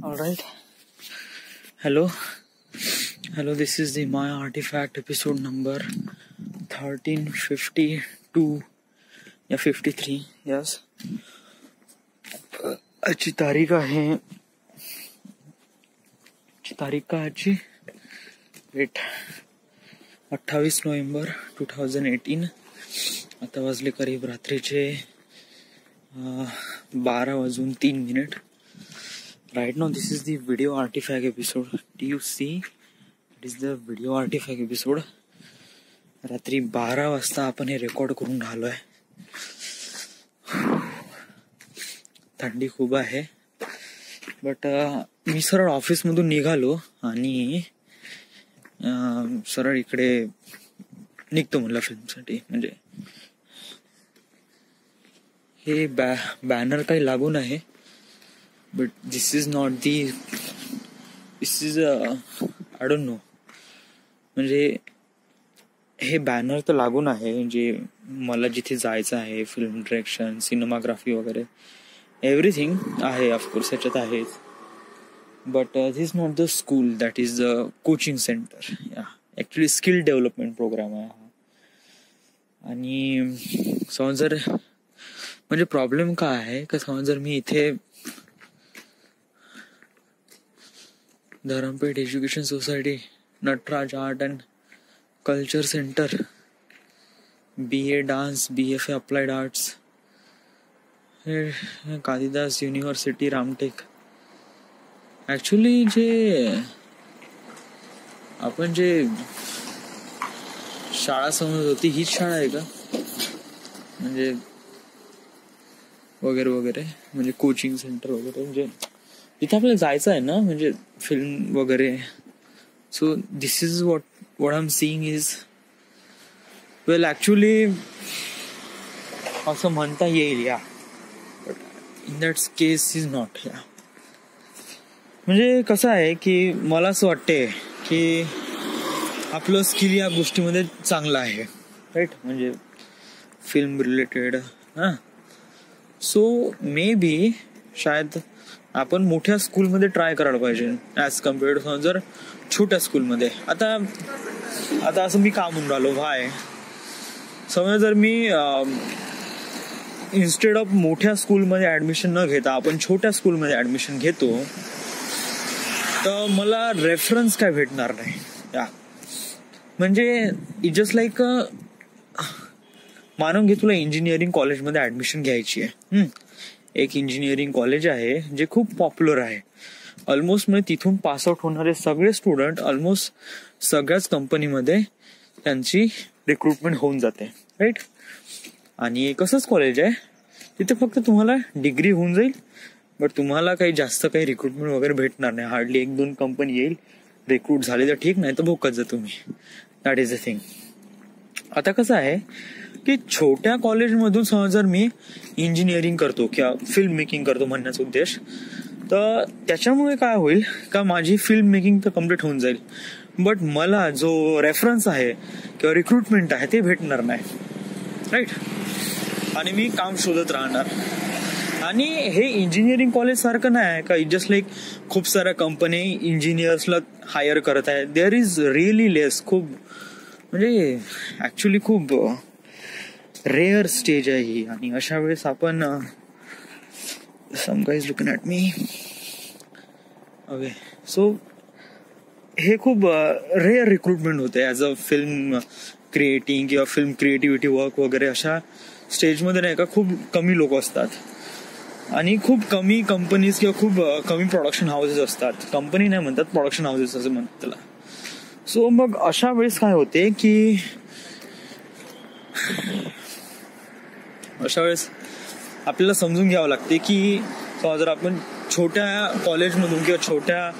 All right. Hello. This is the My Artifact episode number 1352 या 53. Yes. आजची तारीख आहे. आजची वेट 28 नोव्हेंबर 2018. आता वाजले करीब रात्रीचे 12:03. Right now this is the video artifact episode. Do you see? It is the video artifact episode. रात्री 12 वाजता आपण हे रेकॉर्ड करून राहिलोय. थंडी खूप आहे, बट मी सरळ ऑफिस मधून निघालो आणि सरळ इकडे निघतो म्हणलं फिल्मसाठी. म्हणजे हे बॅनर काही लागून आहे, but this is I don't know. म्हणजे हे बॅनर तर लागून आहे, म्हणजे मला जिथे जायचं आहे, फिल्म डिरेक्शन, सिनेमाग्राफी वगैरे एव्हरीथिंग आहे, ऑफकोर्स याच्यात आहेच. But this not the school, that is the coaching centre. Actually skill development programme आहे हा. आणि समज जर म्हणजे प्रॉब्लेम काय आहे का, समज जर मी इथे Dharampeth education society, Nataraj art and culture centre, BA dance, BFA applied arts, Kalidas university Ramtek. Actually आपण जे शाळा समजत होती हीच शाळा आहे का, म्हणजे वगैरे वगैरे, म्हणजे कोचिंग सेंटर वगैरे, म्हणजे इथे आपल्याला जायचं आहे ना, म्हणजे फिल्म वगैरे. So this is what I'm seeing is, well actually असं म्हणता येईल या, but in that case is not. या म्हणजे कसं आहे की मला असं वाटते की आपलं स्किल या गोष्टीमध्ये चांगलं आहे, राईट, म्हणजे film related. So may be शायद आपण मोठ्या स्कूलमध्ये ट्राय करायला पाहिजे ऍज कम्पेअर्ड टू जर छोट्या स्कूलमध्ये. आता असं मी का म्हणून राहिलो, भाय समजा जर मी इन्स्टेड ऑफ मोठ्या स्कूलमध्ये ऍडमिशन न घेता आपण छोट्या स्कूलमध्ये ऍडमिशन घेतो, तर मला रेफरन्स काय भेटणार नाही. म्हणजे इट जस्ट लाईक मानून घे तुला इंजिनिअरिंग कॉलेजमध्ये ऍडमिशन घ्यायची आहे. एक इंजिनिअरिंग कॉलेज आहे जे खूप पॉप्युलर आहे ऑलमोस्ट. म्हणजे तिथून पासआउट होणारे सगळे स्टुडंट ऑलमोस्ट सगळ्याच कंपनीमध्ये त्यांची रिक्रुटमेंट होऊन जाते, राईट. आणि एकच कॉलेज आहे तिथे फक्त तुम्हाला डिग्री होऊन जाईल, बट तुम्हाला काही जास्त काही रिक्रुटमेंट वगैरे भेटणार नाही. हार्डली 1-2 कंपनी येईल, रिक्रूट झाले तर ठीक, नाही तर भोकत जा तुम्ही. That is a thing. आता कसं आहे की छोट्या कॉलेजमधून समज जर मी इंजिनिअरिंग करतो किंवा फिल्म मेकिंग करतो म्हणण्याचा उद्देश, तर त्याच्यामुळे काय होईल का माझी फिल्म मेकिंग तर कम्प्लीट होऊन जाईल, बट मला जो रेफरन्स आहे किंवा रिक्रुटमेंट आहे ते भेटणार नाही, राईट. आणि मी काम शोधत राहणार. आणि हे इंजिनिअरिंग कॉलेज सारखं नाही आहे का जस्ट लाईक खूप साऱ्या कंपनी इंजिनियर्सला हायर करत आहे. देअर इज रिअली लेस, खूप म्हणजे ऍक्च्युली खूप रेअर स्टेज आहे ही. आणि अशा वेळेस आपण some guys looking at me, okay. So हे खूप रेअर रिक्रुटमेंट होते ॲज अ फिल्म क्रिएटिंग किंवा फिल्म क्रिएटिव्हिटी वर्क वगैरे. अशा स्टेजमध्ये नाही का खूप कमी लोक असतात आणि खूप कमी कंपनीज किंवा खूप कमी प्रोडक्शन हाऊसेस असतात. कंपनी नाही म्हणतात, प्रोडक्शन हाऊसेस असं म्हणतात त्याला. सो मग अशा वेळेस काय होते की अशा वेळेस आपल्याला समजून घ्यावं लागते की जर आपण छोट्या कॉलेजमधून किंवा छोट्या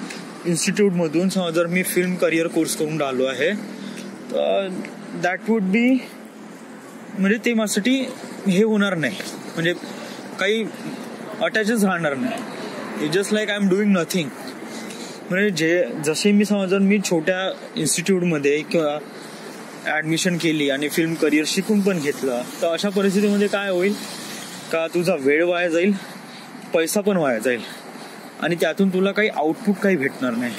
इन्स्टिट्यूटमधून जर मी फिल्म करिअर कोर्स करून राहिलो आहे, तर दॅट वुड बी म्हणजे ते माझ्यासाठी हे होणार नाही, म्हणजे काही अटॅचच राहणार नाही. It just like I am doing nothing. म्हणजे जसे मी जर मी छोट्या इन्स्टिट्यूटमध्ये किंवा ऍडमिशन केली आणि फिल्म करिअर शिकून पण घेतलं, तर अशा परिस्थितीमध्ये काय होईल का तुझा वेळ वाया जाईल, पैसा पण वाया जाईल. आणि त्यातून तुला काही आउटपुट काही भेटणार नाही.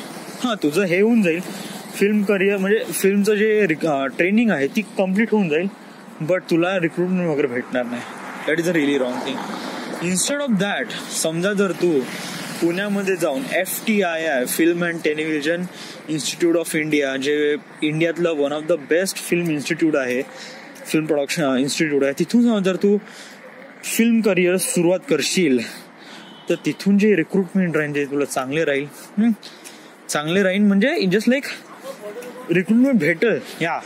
हां, तुझं हे होऊन जाईल फिल्म करिअर, म्हणजे फिल्मचं जे ट्रेनिंग आहे ती कम्प्लीट होऊन जाईल, बट तुला रिक्रुटमेंट वगैरे भेटणार नाही. That is a really wrong thing. Instead of that, समजा जर तू पुण्यामध्ये जाऊन FTII film and television institute of India, जे इंडियातलं one of the best film institute आहे, फिल्म प्रोडक्शन इन्स्टिट्यूट आहे, तिथून जर तू फिल्म करिअर सुरुवात करशील तर तिथून जे रिक्रुटमेंट राहील ते तुला चांगले राहील म्हणजे जस्ट लाईक रिक्रुटमेंट भेटेल या,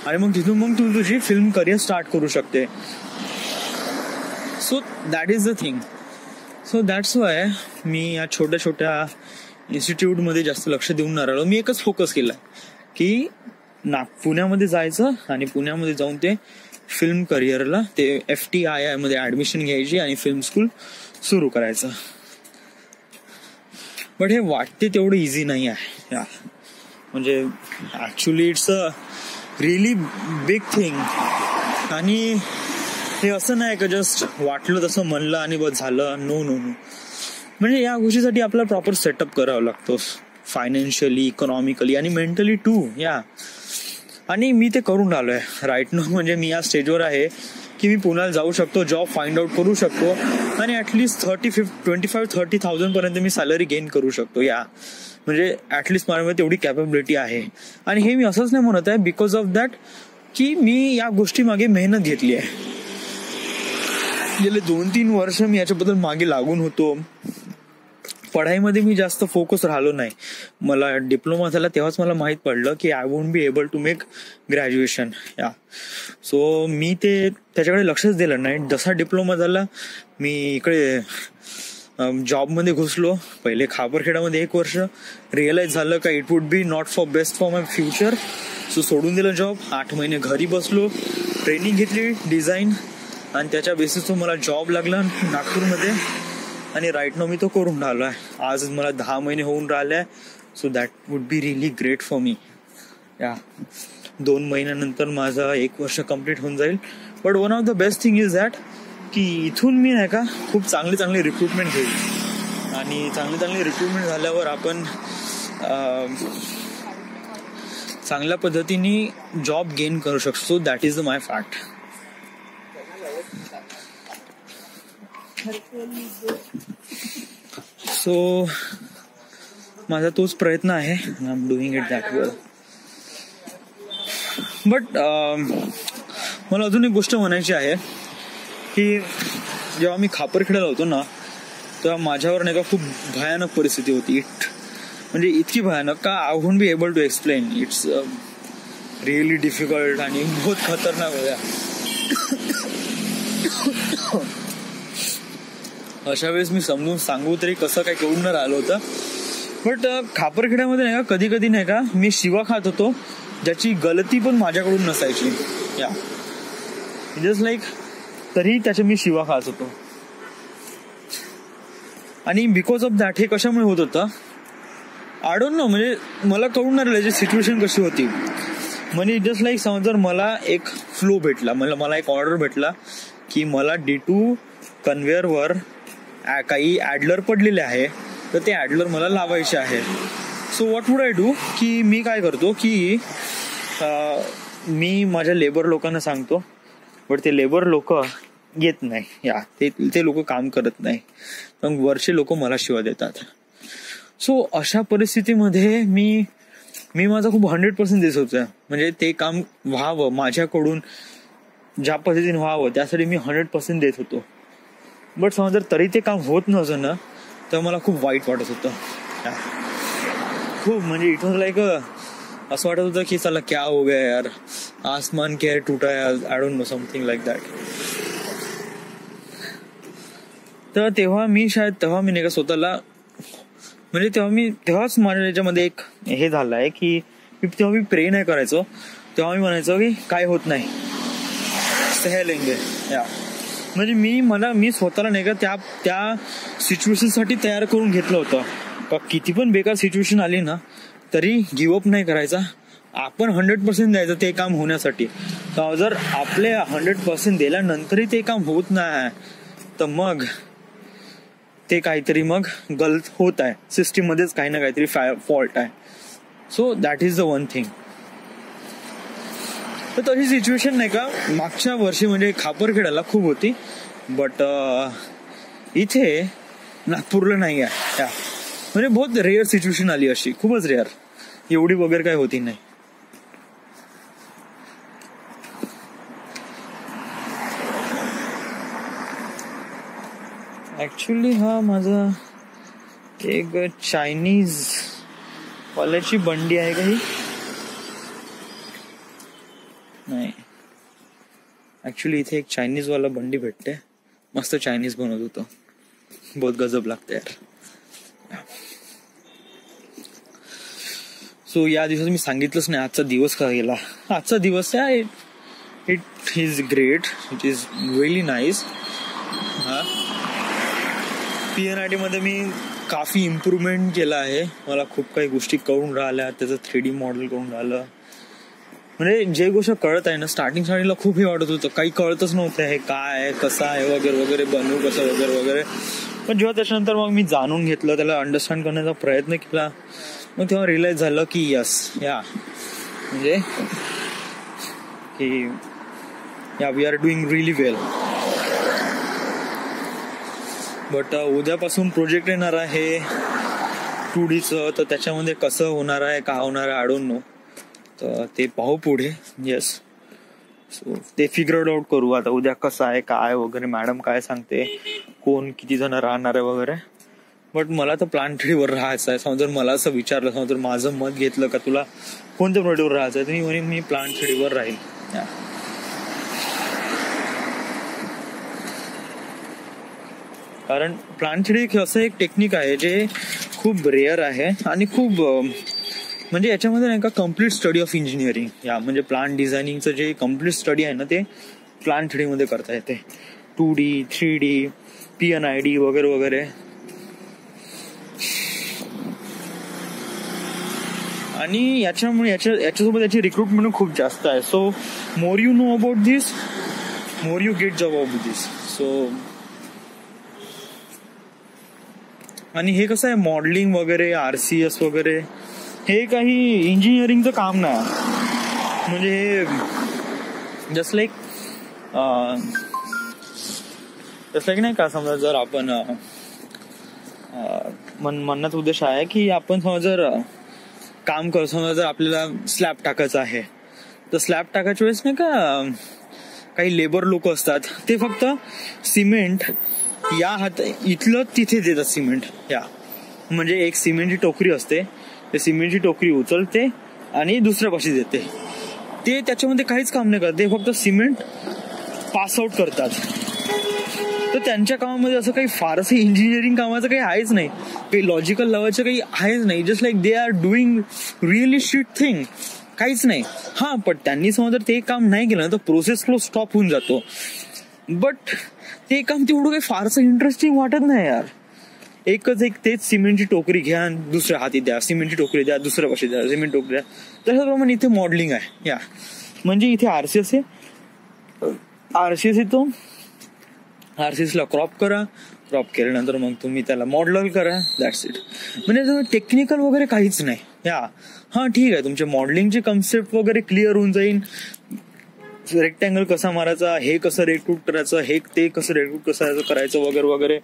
आणि मग तिथून मग तू तुझी फिल्म करिअर स्टार्ट करू शकते. So that is the thing. So that's why मी या छोट्या छोट्या इन्स्टिट्यूटमध्ये जास्त लक्ष देऊन नाही राहिलो. मी एकच फोकस केला की पुण्यामध्ये जायचं आणि पुण्यामध्ये जाऊन ते फिल्म करिअरला ते FTII मध्ये ऍडमिशन घ्यायची आणि फिल्म स्कूल सुरू करायचं. बट हे वाटते तेवढं इझी नाही आहे या, म्हणजे actually it's a really big thing. आणि हे असं नाही का जस्ट वाटलं तसं म्हणलं आणि बस झालं. नो, म्हणजे या गोष्टीसाठी आपल्याला प्रॉपर सेटअप करावा लागतो, फायनान्शियली, इकॉनॉमिकली आणि मेंटली टू या. आणि मी ते करून राहिलोय राईट नो. म्हणजे मी या स्टेजवर आहे की मी पुण्याला जाऊ शकतो, जॉब फाइंड आउट करू शकतो आणि ऍटलिस्ट 25,000-30,000 पर्यंत मी सॅलरी गेन करू शकतो या. म्हणजे ऍटलिस्ट माझ्यामध्ये तेवढी कॅपेबिलिटी आहे. आणि हे मी असंच नाही म्हणत आहे बिकॉज ऑफ दॅट की मी या गोष्टी मागे मेहनत घेतली आहे. गेले 2-3 वर्ष मी याच्याबद्दल मागे लागून होतो. पढाईमध्ये मी जास्त फोकस राहिलो नाही. मला डिप्लोमा झाला तेव्हाच मला माहीत पडलं की I won't be able to make graduation या. सो मी त्याच्याकडे लक्षच दिलं नाही. जसा डिप्लोमा झाला मी इकडे जॉबमध्ये घुसलो. पहिले खापरखेडामध्ये 1 वर्ष. रिअलाइज झालं का it would be not for best for my future. So सोडून दिलं जॉब. 8 महिने घरी बसलो, ट्रेनिंग घेतली डिझाईन, आणि त्याच्या बेसिसवर मला जॉब लागला नागपूरमध्ये. आणि राईट नाव मी तो करून राहिलो आहे. आज मला 10 महिने होऊन राहिले आहे. So that would be really great for me या. 2 महिन्यानंतर माझा 1 वर्ष कम्प्लीट होऊन जाईल. But one of the best thing is that की इथून मी नाही का खूप चांगली रिक्रुटमेंट घेईल, आणि चांगली रिक्रुटमेंट झाल्यावर आपण चांगल्या पद्धतीने जॉब गेन करू शकतो. So that is my fact. So माझा तोच प्रयत्न आहे. I am doing it that well. But मला अजून एक गोष्ट म्हणायची आहे की जेव्हा मी खापरखेड्याला होतो ना, तेव्हा माझ्यावर नाही का खूप भयानक परिस्थिती होती. म्हणजे इतकी भयानक का I won't be able to explain. It's really difficult आणि बहुत खतरनाक होत्या. अशा वेळेस मी समजून सांगू तरी कसं काय कळून नाही राहिलं होतं. बट खापरखेड्यामध्ये नाही का कधी नाही का मी शिवा खात होतो ज्याची गलती पण माझ्याकडून नसायची या. जस्ट लाईक तरी त्याच्या मी शिवा खात होतो. आणि बिकॉज ऑफ दॅट हे कशामुळे होत होतं आय डोंट नो. म्हणजे मला कळून नाही राहिलं सिच्युएशन कशी होती. म्हणजे जस्ट लाईक समज जर मला एक फ्लो भेटला, मला एक ऑर्डर भेटला की मला D2 कन्व्हेअरवर काही ॲडलर पडलेले आहे, तर ते ॲडलर मला लावायचे आहे. So what would I do की मी काय करतो की मी माझ्या लेबर लोकांना सांगतो, बट ते लेबर लोक येत नाही या. ते लोक काम करत नाही. मग वरचे लोक मला शिवा देतात. सो अशा परिस्थितीमध्ये मी माझा खूप 100% देत होतो. म्हणजे ते काम व्हावं माझ्याकडून ज्या पद्धतीने व्हावं त्यासाठी मी 100% देत होतो. बट समज जर तरी ते काम होत नव्हतं ना तर मला खूप वाईट वाटत होतं. खूप म्हणजे इट वॉज लाईक असं वाटत होतं की चला क्या हो गया यार, आसमान क्या टूटा यार, I don't know something like that. तर तेव्हा मी नाही का स्वतःला म्हणजे तेव्हाच माझ्या याच्यामध्ये एक हे झालं आहे की तेव्हा मी प्रे नाही करायचो. तेव्हा मी म्हणायचो की काय होत नाही, सह लेंगे या. म्हणजे मी स्वतःला नाही का त्या सिच्युएशनसाठी तयार करून घेतलं होतं का किती पण बेकार सिच्युएशन आली ना तरी गिव्हअप नाही करायचा. आपण 100% द्यायचं ते काम होण्यासाठी. तर जर आपले 100% दिल्यानंतरही ते काम होत नाही तर मग ते काहीतरी मग गलत होत आहे, सिस्टीम मध्येच काही ना काहीतरी फॉल्ट आहे. So that is the one thing. तर तशी सिच्युएशन नाही का मागच्या वर्षी म्हणजे खापरखेड्याला खूप होती, बट इथे नागपूरला नाही आहे. म्हणजे बहुत रेअर सिच्युएशन आली अशी, खूपच रेअर, एवढी वगैरे काही होती नाही. ऍक्च्युली हा माझा एक चायनीज वाल्याची बंडी आहे का ही? नाही, ऍक्च्युली इथे एक चायनीज वाला बंडी भेटते, मस्त चायनीज बनवत होतो, बहुत गजब लागते यार. सो या दिवसात मी सांगितलंच नाही आजचा दिवस का गेला. आजचा दिवस आहे, it is great, it is really nice. हा, PNIT मध्ये मी काफी इम्प्रूव्हमेंट केला आहे. मला खूप काही गोष्टी कळून राहिल्या, त्याचं 3D मॉडेल कळून राहिलं. म्हणजे जे गोष्ट कळत आहे ना, स्टार्टिंगला खूप हे वाटत होतं, काही कळतच नव्हतं हे काय आहे, कसं आहे वगैरे वगैरे, बनवू कसं वगैरे वगैरे. पण जेव्हा त्याच्यानंतर मग मी जाणून घेतलं, त्याला अंडरस्टँड करण्याचा प्रयत्न केला, मग तेव्हा रिअलाइज झालं की यस, या म्हणजे की या we are doing really well. But उद्यापासून प्रोजेक्ट येणार आहे 2Dचं, तर त्याच्यामध्ये कसं होणार आहे, का होणार आहे, आय डोंट नो. तर ते पाहू पुढे. येस, सो ते फिगर आउट करू आता उद्या कसं आहे काय वगैरे, मॅडम काय सांगते, कोण किती जण राहणार आहे वगैरे. बट मला तर प्लान 3Dवर राहायचं आहे. समजा जर मला असं विचारलं, समजा जर माझं मत घेतलं का तुला कोणत्या प्रोजेक्टवर राहायचं आहे, तर मी म्हणेन मी प्लान 3Dवर राहील. कारण प्लान 3D असं एक टेक्निक आहे जे खूप रेअर आहे आणि खूप म्हणजे याच्यामध्ये नाही का कम्प्लीट स्टडी ऑफ इंजिनिअरिंग, या म्हणजे प्लान डिझायनिंगचं जे कम्प्लीट स्टडी आहे ना, ते प्लान 3D मध्ये करता येते. 2D, 3D, PNID वगैरे वगैरे. आणि याच्यामुळे याच्यासोबत याची रिक्रुटमेंट खूप जास्त आहे. So more you know about this, more you get job about this. So आणि हे कसं आहे, मॉडेलिंग वगैरे, RCS वगैरे, हे काही इंजिनिअरिंगचं काम नाही. म्हणजे हे जस्ट लाईक नाही का, समजा जर आपण म्हणण्याचा उद्देश आहे की आपण समजा जर काम करतो, समजा जर आपल्याला स्लॅब टाकायचं आहे, तर स्लॅब टाकायच्या वेळेस नाही का काही लेबर लोक असतात, ते फक्त सिमेंट या इथलं तिथे देतात सिमेंट. या म्हणजे एक सिमेंटची टोकरी असते, ते सिमेंटची टोकरी उचलते आणि दुसऱ्या पाशी देते. ते त्याच्यामध्ये काहीच काम नाही करत, ते फक्त सिमेंट पास आउट करतात. तर त्यांच्या कामामध्ये असं काही फारसं इंजिनिअरिंग कामाचं काही आहेच नाही, काही लॉजिकल लावायचं काही आहेच नाही. Just like they are doing really shit thing, काहीच नाही. हा, पण त्यांनी समजा जर ते काम नाही केलं तर प्रोसेस फ्लो स्टॉप होऊन जातो. बट ते काम तेवढं काही फारसं इंटरेस्टिंग वाटत नाही यार. एकच एक तेच सिमेंटची टोकरी घ्या, दुसऱ्या हाती द्या, सिमेंटची टोकरी द्या, दुसऱ्या पाशी द्या, सिमेंट टोकरी द्या. त्याच्याप्रमाणे इथे मॉडेलिंग आहे. या म्हणजे इथे RCS आहे, RCS येतो, RCS ला क्रॉप करा, क्रॉप केल्यानंतर मग तुम्ही त्याला मॉडेल करा, दॅट्स इट. म्हणजे टेक्निकल वगैरे काहीच नाही. हा ठीक आहे, तुमचे मॉडेलिंगचे कन्सेप्ट वगैरे क्लिअर होऊन जाईल. रेक्टँगल कसा मारायचा, हे कसं रेक्रूट करायचं, हे ते कसं रेक्रूट कसं करायचं वगैरे वगैरे.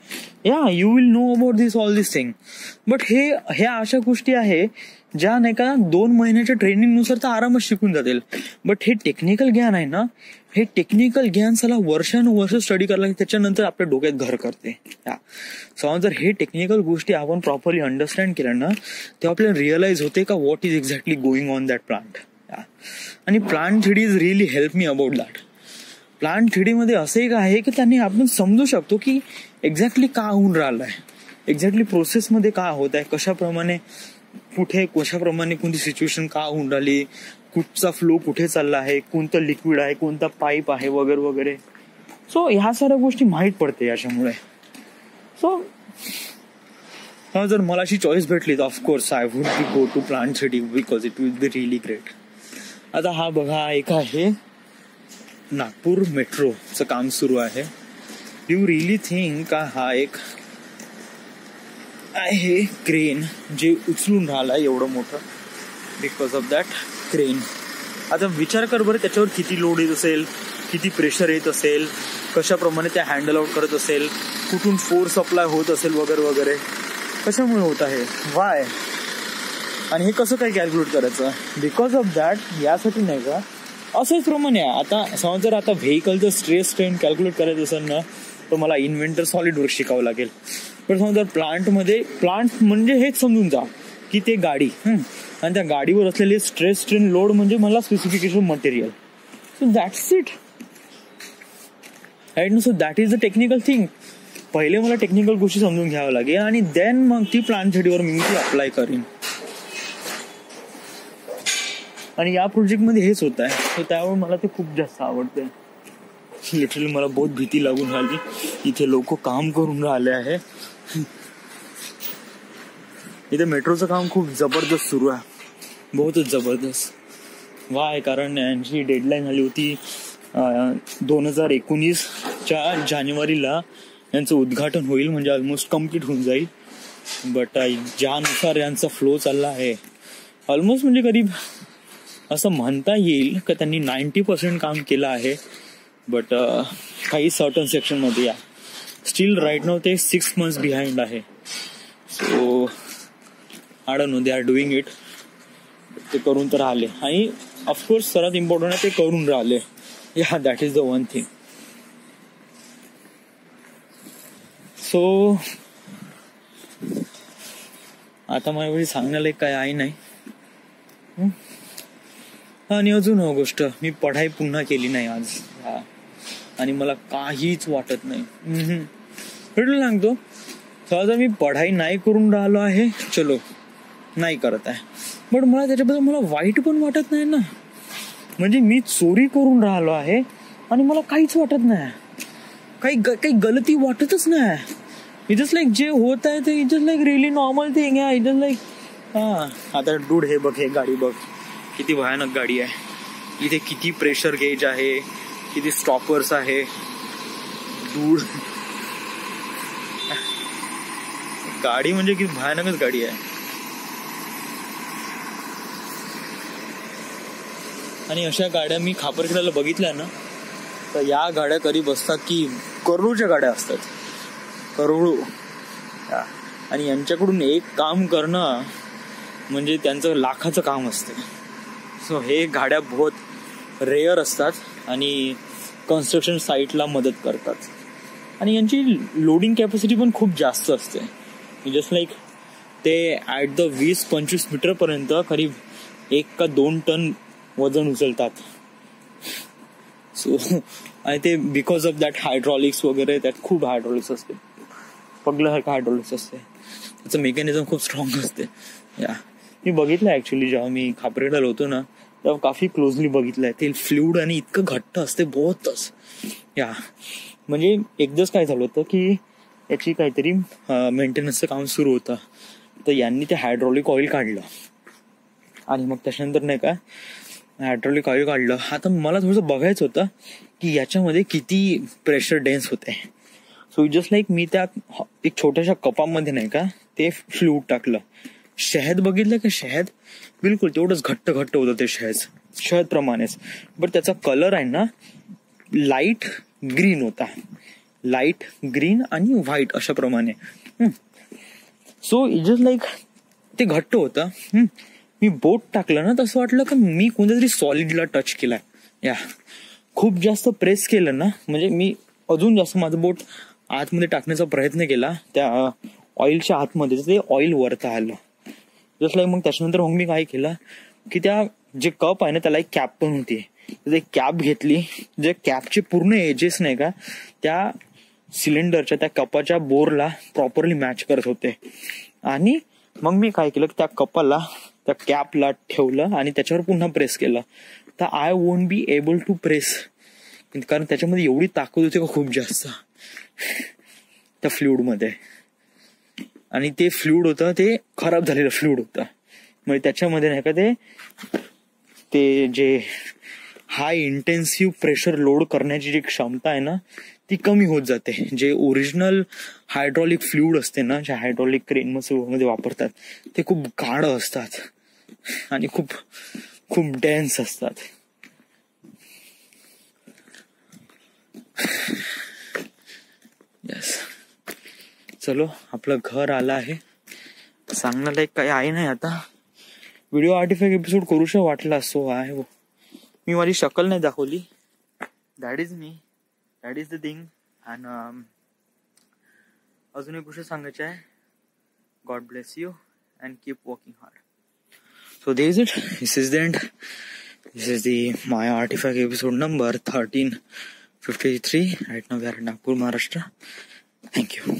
या you will know about this all this thing. But हे अशा गोष्टी आहे ज्या नाही का 2 महिन्याच्या ट्रेनिंगनुसार तर आरामात शिकून जातील. बट हे टेक्निकल ज्ञान आहे ना, हे टेक्निकल ज्ञान साला वर्षानुवर्ष स्टडी करायला त्याच्यानंतर आपल्या डोक्यात घर करते. समजा जर हे टेक्निकल गोष्टी आपण प्रॉपरली अंडरस्टँड केल्या ना, तेव्हा आपल्याला रिअलाइज होते का what is exactly going on that plant. आणि plan 3D is really help me about that. Plan 3D मध्ये असं एक आहे की त्यांनी आपण समजू शकतो की एक्झॅक्टली का होऊन राहिलंय, एक्झॅक्टली प्रोसेसमध्ये काय होत आहे, कशाप्रमाणे कोणती सिच्युएशन का होऊन राहिली, कुठचा फ्लो कुठे चालला आहे, कोणतं लिक्विड आहे, कोणता पाईप आहे वगैरे वगैरे. सो ह्या साऱ्या गोष्टी माहीत पडते याच्यामुळे. सो जर मला अशी चॉईस भेटली तर of course I would be go to plan 3D because it will be really great. आता हा बघा, एक आहे नागपूर मेट्रोचं काम सुरू आहे. यू रिअली थिंक का हा एक आहे क्रेन जे उचलून राहिला एवढं मोठं बिकॉज ऑफ दॅट क्रेन. आता विचार कर बरं त्याच्यावर किती लोड येत असेल, किती प्रेशर येत असेल, कशाप्रमाणे त्या हँडल आउट करत असेल, कुठून फोर्स अप्लाय होत असेल वगैरे वगैरे. कशामुळे होत आहे, वाय, आणि हे कसं काय कॅल्क्युलेट करायचं. बिकॉज ऑफ दॅट यासाठी नाही का असंच प्रमाणे आता समज जर आता व्हेकलचं स्ट्रेस स्ट्रेन कॅल्क्युलेट करायचं असेल ना तर मला इन्व्हेंटर सॉलिड वर्क शिकावं लागेल. पण समजा जर प्लांट म्हणजे हेच समजून जा की ते गाडी आणि त्या गाडीवर असलेले स्ट्रेस स्ट्रेन लोड म्हणजे मला specification material. So that's it right ना. So that is the technical thing. पहिले मला टेक्निकल गोष्टी समजून घ्यावं लागेल आणि देन मग ती प्लांट थेडीवर मी ती अप्लाय करीन. आणि या प्रोजेक्टमध्ये हेच होत आहे. तर त्यामुळे मला ते खूप जास्त आवडते. लिटरली मला बहुत भीती लागून राहिली. इथे लोक काम करून राहिले आहे. इथे मेट्रोचं काम खूप जबरदस्त सुरू आहे, बहुतच जबरदस्त. वाय, कारण यांची डेडलाईन झाली होती 2019च्या जानेवारीला यांचं उद्घाटन होईल, म्हणजे ऑलमोस्ट कम्प्लीट होऊन जाईल. बट ज्यानुसार यांचा फ्लो चालला आहे ऑलमोस्ट म्हणजे करीब असं म्हणता येईल की त्यांनी 90% काम केलं आहे. बट काही सर्टन सेक्शनमध्ये स्टील राईट नाव ते 6 months बिहाइंड आहे. So I don't know, they are doing it. ते करून तर राहिले आणि ऑफकोर्स सर्वात इम्पॉर्टंट आहे ते करून राहिले. या that is the one thing. So आता माझ्याकडे सांगण्याला काय आहे नाही. आणि अजून हो गोष्ट, मी पढाई पुन्हा केली नाही आज. आणि मला काहीच वाटत नाही. भेटलं सांगतो, सहजा मी पढाई नाही करून राहिलो आहे, चलो नाही करत आहे, बट मला त्याच्याबद्दल मला वाईट पण वाटत नाही ना. म्हणजे मी चोरी करून राहिलो आहे आणि मला काहीच वाटत नाही, काही गलती वाटतच नाही. इट जस्ट लाईक जे होत आहे ते it just like really normal thing आहे. इट जस्ट लाईक आता डूड हे बघ, हे गाडी बघ किती भयानक गाडी आहे. इथे किती प्रेशर गेज आहे, किती स्टॉपर्स आहे. डूड गाडी म्हणजे किती भयानकच गाडी आहे. आणि अशा गाड्या मी खापरखेड्याला बघितल्या ना, तर या गाड्या करीब असतात की करोडोच्या गाड्या असतात, करोडो. आणि यांच्याकडून एक काम करणं म्हणजे त्यांचं लाखाचं काम असते. सो हे गाड्या बहुत रेअर असतात आणि कन्स्ट्रक्शन साईटला मदत करतात. आणि यांची लोडिंग कॅपॅसिटी पण खूप जास्त असते. जस्ट लाईक ते ॲट द 20-25 मीटरपर्यंत करीब 1 का 2 टन वजन उचलतात. सो आणि ते बिकॉज ऑफ दॅट हायड्रॉलिक्स वगैरे, त्यात खूप हायड्रॉलिक्स असते, पगल्यासारखं हायड्रॉलिक्स असते. त्याचं मेकॅनिझम खूप स्ट्रॉंग असते. या मी बघितलं ऍक्च्युली, जेव्हा मी खापरेकडे होतो ना तेव्हा काफी क्लोजली बघितलंय. ते फ्लुइड आणि इतकं घट्ट असते बहुतच. या म्हणजे एकदाच काय झालं होतं की याची काहीतरी मेंटेनन्सचं काम सुरू होतं, तर यांनी ते हायड्रॉलिक ऑइल काढलं आणि मग त्याच्यानंतर नाही का हायड्रॉलिक ऑइल काढलं. आता मला थोडंसं बघायचं होतं की याच्यामध्ये किती प्रेशर डेन्स होते. सो जस्ट लाईक मी त्या एक छोट्याशा कपामध्ये नाही का ते फ्लुइड टाकलं. शहद बघितलं का, शहद बिलकुल तेवढंच घट्ट होतं ते शहद प्रमाणेच. बट त्याचा कलर आहे ना लाईट ग्रीन होता, लाईट ग्रीन आणि व्हाईट अशा प्रमाणे. सो जस्ट लाईक ते घट्ट होतं. मी बोट टाकलं ना तसं वाटलं की मी कोणत्या तरी सॉलिडला टच केलाय. या खूप जास्त प्रेस केलं ना, म्हणजे मी अजून जास्त माझं बोट आतमध्ये टाकण्याचा प्रयत्न केला त्या ऑइलच्या आतमध्ये, ते ऑइल वरता आलं. जस्ट लाईक मग त्याच्यानंतर मग मी काय केलं की त्या जे कप आहे ना त्याला एक कॅप पण होती, एक कॅप घेतली. जे कॅपचे पूर्ण एजेस नाही का त्या सिलेंडरच्या त्या कपाच्या बोरला प्रॉपरली मॅच करत होते. आणि मग मी काय केलं, त्या कपाला त्या कॅपला ठेवलं आणि त्याच्यावर पुन्हा प्रेस केलं. तर I won't be able to press, कारण त्याच्यामध्ये एवढी ताकद होती का खूप जास्त त्या फ्लुइड मध्ये. आणि ते फ्लुइड होतं ते खराब झालेलं फ्लुइड होतं. म्हणजे त्याच्यामध्ये नाही का ते जे हाय इंटेन्सिव्ह प्रेशर लोड करण्याची जी क्षमता आहे ना ती कमी होत जाते. जे ओरिजिनल हायड्रॉलिक फ्लुइड असते ना, जे हायड्रॉलिक क्रेन मध्ये वापरतात, ते खूप गाढ असतात आणि खूप खूप डेन्स असतात. यस, चलो आपलं घर आलं आहे. सांगण्याला एक काही आहे नाही आता. व्हिडिओ आर्टिफॅक्ट एपिसोड करूशा वाटला सो आहे. मी माझी शक्ल नाही दाखवली. That is me, that is the thing. आणि अजून एक गोष्ट सांगायची आहे. God bless you and keep working hard. So there is it. This is the end. This is the Maya Artifact episode number 1353. Right now we are in Nagpur, Maharashtra. Thank you.